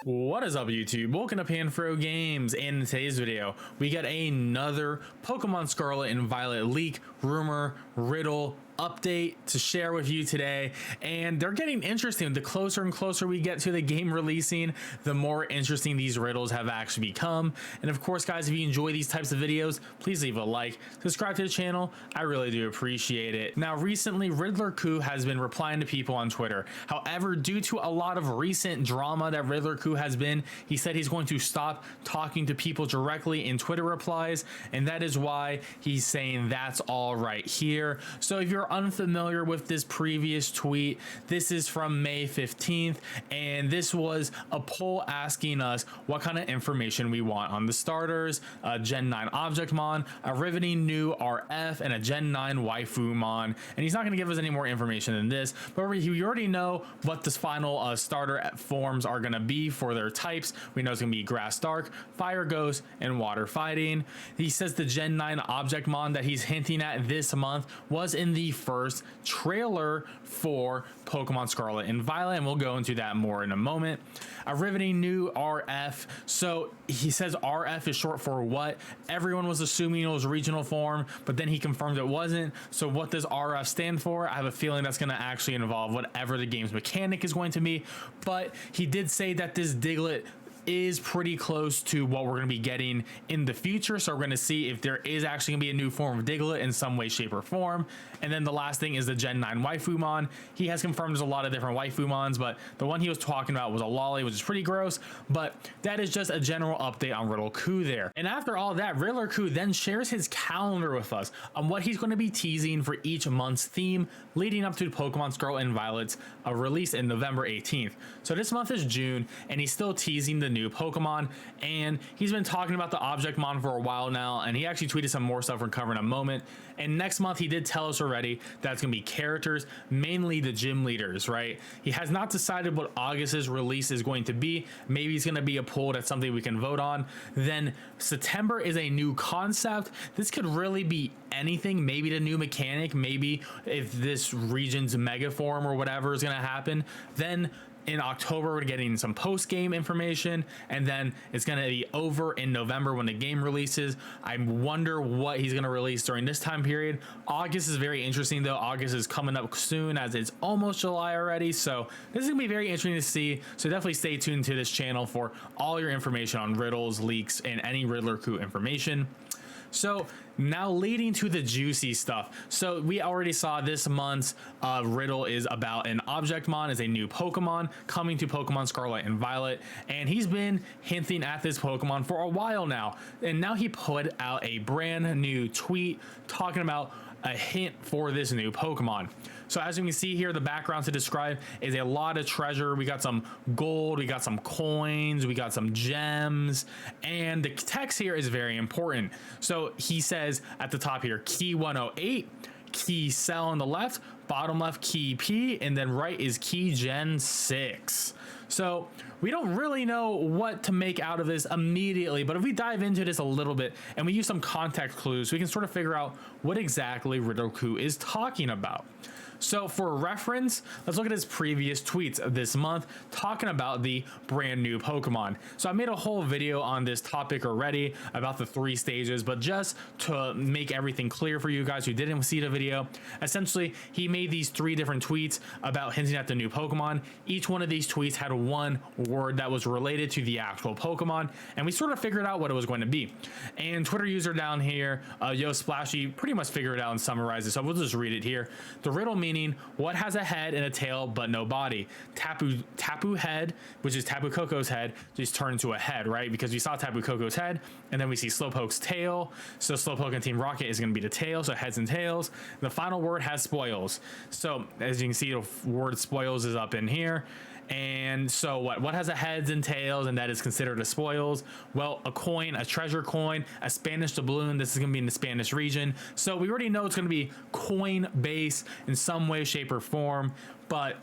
What is up, YouTube? Welcome to PanFro Games, and in today's video we got another Pokemon Scarlet and Violet leak, rumor, riddle, update to share with you today. And they're getting interesting. The closer and closer we get to the game releasing, the more interesting these riddles have actually become. And of course, guys, if you enjoy these types of videos, please leave a like, subscribe to the channel. I really do appreciate it. Now, recently Riddler Coup has been replying to people on Twitter. However, due to a lot of recent drama that Riddler Coup has been, he said he's going to stop talking to people directly in Twitter replies, and that is why he's saying that's all right here. So if you're unfamiliar with this previous tweet, this is from May 15th, and this was a poll asking us what kind of information we want on the starters, a Gen 9 Objectmon, a riveting new RF, and a Gen 9 Waifumon. And he's not going to give us any more information than this, but we already know what this final starter forms are going to be for their types. We know it's going to be Grass Dark, Fire Ghost, and Water Fighting. He says the Gen 9 Objectmon that he's hinting at this month was in the first trailer for Pokemon Scarlet and Violet, and we'll go into that more in a moment. A riveting new RF. So he says RF is short for what? Everyone was assuming it was regional form, but then he confirmed it wasn't. So what does RF stand for? I have a feeling that's going to actually involve whatever the game's mechanic is going to be, but he did say that this Diglett is pretty close to what we're going to be getting in the future. So we're going to see if there is actually going to be a new form of Diglett in some way, shape, or form. And then the last thing is the Gen 9 Waifumon. He has confirmed there's a lot of different Waifumons, but the one he was talking about was a Lolly, which is pretty gross. But that is just a general update on Riddle Coup there. And after all that, Riddler Coup then shares his calendar with us on what he's going to be teasing for each month's theme leading up to Pokemon Scarlet and Violet's release in November 18th. So this month is June, and he's still teasing the new Pokemon, and he's been talking about the Objectmon for a while now, and he actually tweeted some more stuff we're covering in a moment. And next month he did tell us already that it's going to be characters, mainly the gym leaders, right? He has not decided what August's release is going to be. Maybe it's going to be a poll, that's something we can vote on. Then September is a new concept. This could really be anything, maybe the new mechanic, maybe if this region's mega form or whatever is going to happen. Then in October, we're getting some post-game information, and then it's going to be over in November when the game releases. I wonder what he's going to release during this time period. August is very interesting, though. August is coming up soon, as it's almost July already, so this is going to be very interesting to see. So definitely stay tuned to this channel for all your information on riddles, leaks, and any Riddler Coup information. So now leading to the juicy stuff. So we already saw this month's riddle is about an Objectmon, is a new Pokemon coming to Pokemon Scarlet and Violet, and he's been hinting at this Pokemon for a while now, and now he put out a brand new tweet talking about a hint for this new Pokemon. So as you can see here, the background to describe is a lot of treasure. We got some gold, we got some coins, we got some gems, and the text here is very important. So he says at the top here, key 108, key cell on the left, bottom left key P, and then right is key Gen 6. So we don't really know what to make out of this immediately, but if we dive into this a little bit and we use some context clues, we can sort of figure out what exactly Riddle Coup is talking about. So for reference, let's look at his previous tweets this month talking about the brand new Pokemon. So I made a whole video on this topic already about the 3 stages, but just to make everything clear for you guys who didn't see the video, essentially he made these 3 different tweets about hinting at the new Pokemon. Each one of these tweets had one word that was related to the actual Pokemon, and we sort of figured out what it was going to be. And Twitter user down here, Yo Splashy, pretty much figured it out and summarized it, so we'll just read it here. The riddle meaning what has a head and a tail but no body. Tapu head, which is Tapu Koko's head, just turned into a head, right? Because we saw Tapu Koko's head, and then we see Slowpoke's tail. So Slowpoke and Team Rocket is going to be the tail, so heads and tails. The final word has spoils. So as you can see, the word spoils is up in here. And so what has a heads and tails, and that is considered a spoils? Well, a coin, a treasure coin, a Spanish doubloon. This is going to be in the Spanish region. So we already know it's going to be coin based in some way, shape, or form. But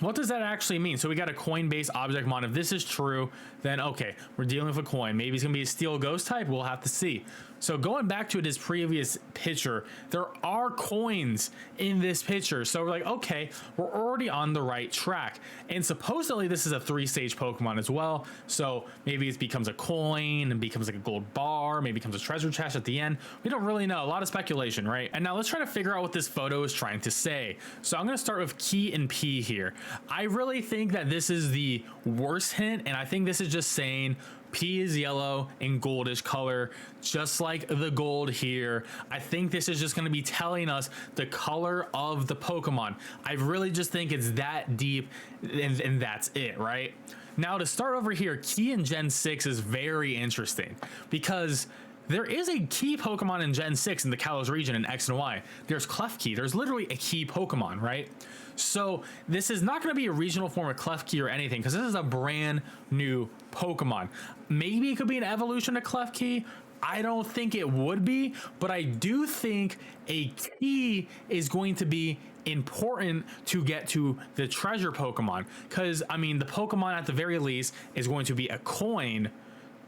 what does that actually mean? So we got a coin-based Objectmon. If this is true, then okay, we're dealing with a coin. Maybe it's going to be a steel ghost type. We'll have to see. So going back to this previous picture, there are coins in this picture. So we're like, okay, we're already on the right track. And supposedly this is a 3-stage Pokemon as well. So maybe it becomes a coin and becomes like a gold bar, maybe becomes a treasure chest at the end. We don't really know. A lot of speculation, right? And now let's try to figure out what this photo is trying to say. So I'm going to start with key and P here. I really think that this is the worst hint, and I think this is just saying P is yellow and goldish color, just like the gold here. I think this is just going to be telling us the color of the Pokemon. I really just think it's that deep, and that's it, right? Now to start over here, key in Gen 6 is very interesting because there is a key Pokemon in Gen 6 in the Kalos region in X and Y. There's Klefki. There's literally a key Pokemon, right? So this is not going to be a regional form of Klefki or anything because this is a brand new Pokemon. Maybe it could be an evolution of Klefki. I don't think it would be, but I do think a key is going to be important to get to the treasure Pokemon. Because, I mean, the Pokemon at the very least is going to be a coin.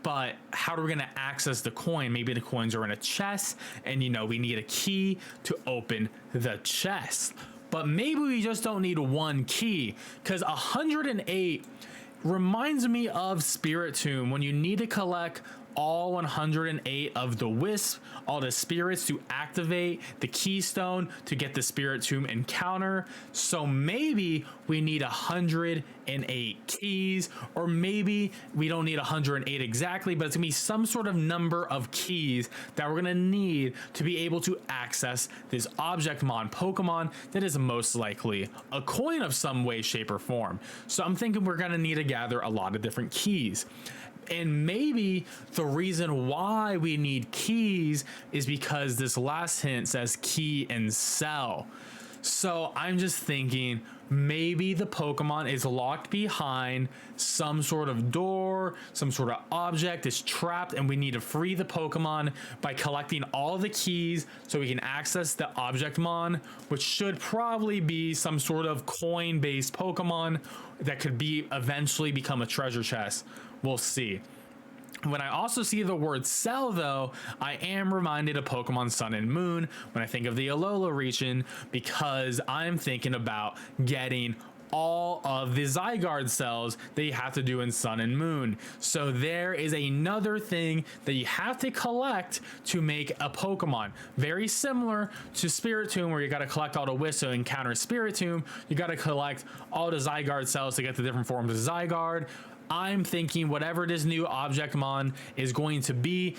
But how are we going to access the coin? Maybe the coins are in a chest and, you know, we need a key to open the chest. But maybe we just don't need one key because 108 reminds me of Spirit Tomb when you need to collect all 108 of the wisps, all the spirits to activate the keystone to get the Spirit Tomb encounter. So maybe we need 108 keys, or maybe we don't need 108 exactly, but it's gonna be some sort of number of keys that we're gonna need to be able to access this Objectmon Pokemon that is most likely a coin of some way, shape, or form. So I'm thinking we're gonna need to gather a lot of different keys. And maybe the reason why we need keys is because this last hint says key and cell. So I'm just thinking maybe the Pokemon is locked behind some sort of door, some sort of object is trapped, and we need to free the Pokemon by collecting all the keys so we can access the Objectmon, which should probably be some sort of coin-based Pokemon that could be eventually become a treasure chest. We'll see. When I also see the word cell, though, I am reminded of Pokemon Sun and Moon when I think of the Alola region, because I'm thinking about getting all of the Zygarde cells that you have to do in Sun and Moon. So there is another thing that you have to collect to make a Pokemon. Very similar to Spirit Tomb, where you got to collect all the wisps to encounter Spirit Tomb. You got to collect all the Zygarde cells to get the different forms of Zygarde. I'm thinking whatever this new Objectmon is going to be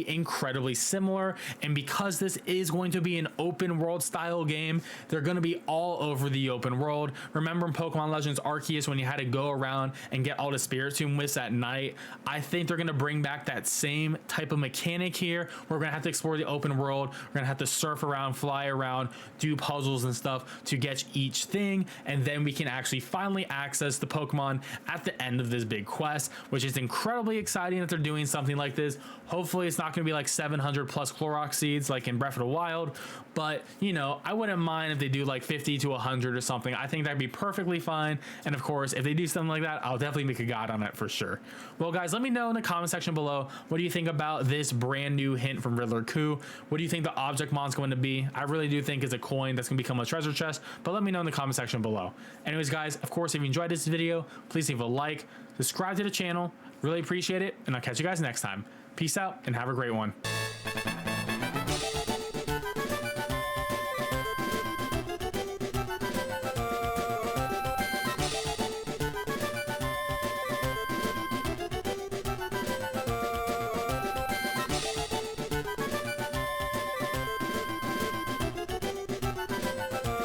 incredibly similar. And because this is going to be an open world style game, they're going to be all over the open world. Remember in Pokemon Legends Arceus when you had to go around and get all the Spirit Tomb wisps at night? I think they're going to bring back that same type of mechanic here. We're going to have to explore the open world. We're going to have to surf around, fly around, do puzzles and stuff to get each thing. And then we can actually finally access the Pokemon at the end of this big quest, which is incredibly exciting that they're doing something like this. Hopefully it's not going to be like 700 plus Clorox seeds like in Breath of the Wild, but you know, I wouldn't mind if they do like 50 to 100 or something. I think that'd be perfectly fine. And of course, if they do something like that, I'll definitely make a guide on it for sure. Well guys, let me know in the comment section below, what do you think about this brand new hint from Riddler Coup? What do you think the Objectmon's going to be? I really do think it's a coin that's going to become a treasure chest, but let me know in the comment section below. Anyways guys, of course, if you enjoyed this video, please leave a like, subscribe to the channel, really appreciate it, and I'll catch you guys next time. Peace out and have a great one.